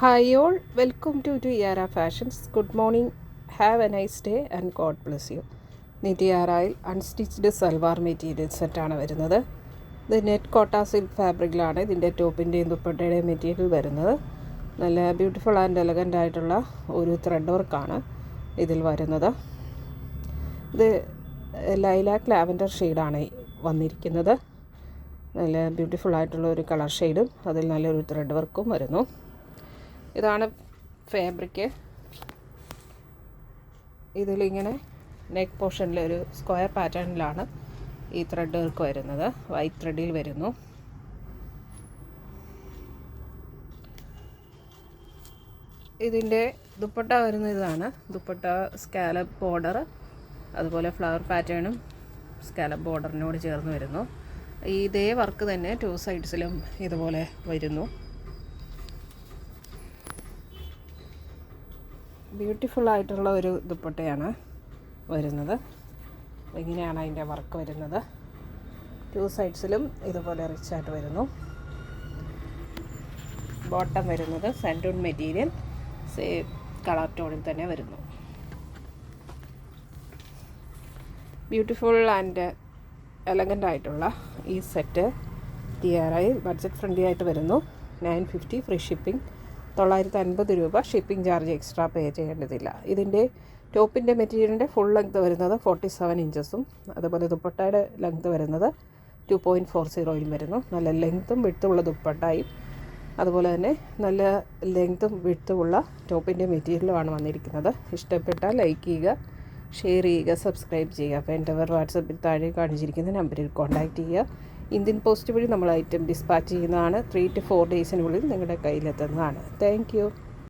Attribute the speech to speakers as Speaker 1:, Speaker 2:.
Speaker 1: Hi all, welcome to Yara Fashions. Good morning, have a nice day and God bless you. നിറ്റിയാറയിൽ unstitched salwar material സെറ്റാണ് വരുന്നത്. ഇത് net കോട്ട silk ഫാബ്രിക്കിലാണ് ഇതിൻ്റെ ടോപ്പിൻ്റെയും ദുപ്പട്ടയുടെയും material വരുന്നത്. നല്ല ബ്യൂട്ടിഫുൾ ആൻഡ് എലഗൻ്റ് ആയിട്ടുള്ള ഒരു ത്രെഡ് വർക്കാണ് ഇതിൽ വരുന്നത്. ഇത് ലൈലാക്ക് ലാവൻഡർ ഷെയ്ഡാണ് വന്നിരിക്കുന്നത്. നല്ല ബ്യൂട്ടിഫുൾ ആയിട്ടുള്ള ഒരു കളർ ഷെയ്ഡും അതിൽ നല്ലൊരു ത്രെഡ് വർക്കും വരുന്നു. ഇതാണ് ഫാബ്രിക്ക്. ഇതിലിങ്ങനെ നെക്ക് പോർഷനിൽ ഒരു സ്ക്വയർ പാറ്റേണിലാണ് ഈ ത്രെഡ് വർക്ക് വരുന്നത്. വൈറ്റ് ത്രെഡിൽ വരുന്നു. ഇതിൻ്റെ ദുപ്പട്ട വരുന്ന ഇതാണ്. ദുപ്പട്ട സ്കാലപ്പ് ബോർഡർ, അതുപോലെ ഫ്ലവർ പാറ്റേണും സ്കാലപ്പ് ബോർഡറിനോട് ചേർന്ന് വരുന്നു. ഇതേ വർക്ക് തന്നെ ടു സൈഡ്സിലും ഇതുപോലെ വരുന്നു. ബ്യൂട്ടിഫുൾ ആയിട്ടുള്ള ഒരു ദുപ്പട്ടയാണ് വരുന്നത്. ഇങ്ങനെയാണ് അതിൻ്റെ വർക്ക് വരുന്നത്. ടു സൈഡ്സിലും ഇതുപോലെ റിച്ചായിട്ട് വരുന്നു. ബോട്ടം വരുന്നത് സാൻഡൂൺ മെറ്റീരിയൽ, സെയിം കളർ ടോണിൽ തന്നെ വരുന്നു. ബ്യൂട്ടിഫുൾ ആൻഡ് എലഗൻ്റ് ആയിട്ടുള്ള ഈ സെറ്റ് ടിയാറായി ബഡ്ജറ്റ് ഫ്രണ്ട്ലി ആയിട്ട് വരുന്നു. 950 ഫ്രീ ഷിപ്പിംഗ്. 950 രൂപ ഷിപ്പിംഗ് ചാർജ് എക്സ്ട്രാ പേ ചെയ്യേണ്ടതില്ല. ഇതിൻ്റെ ടോപ്പിൻ്റെ മെറ്റീരിയലിൻ്റെ ഫുൾ ലെങ്ത് വരുന്നത് 47 ഇഞ്ചസും അതുപോലെ ദുപ്പട്ടയുടെ ലെങ്ത് വരുന്നത് 2.40 വരുന്നു. നല്ല ലെങ്ത്തും വിടുത്തുമുള്ള ദുപ്പട്ടയും അതുപോലെ തന്നെ നല്ല ലെങ്ത്തും വിടുത്തുമുള്ള ടോപ്പിൻ്റെ മെറ്റീരിയലുമാണ് വന്നിരിക്കുന്നത്. ഇഷ്ടപ്പെട്ടാൽ ലൈക്ക് ചെയ്യുക, ഷെയർ ചെയ്യുക, സബ്സ്ക്രൈബ് ചെയ്യുക. അപ്പോൾ എൻ്റെ വാട്സപ്പിൽ താഴെ കാണിച്ചിരിക്കുന്ന നമ്പറിൽ കോൺടാക്റ്റ് ചെയ്യുക. ഇന്ത്യൻ പോസ്റ്റ് വഴി നമ്മൾ ഐറ്റം ഡിസ്പാച്ച് ചെയ്യുന്നതാണ്. 3 to 4 ഡേയ്സിനുള്ളിൽ നിങ്ങളുടെ കയ്യിലെത്തുന്നതാണ്. Thank you.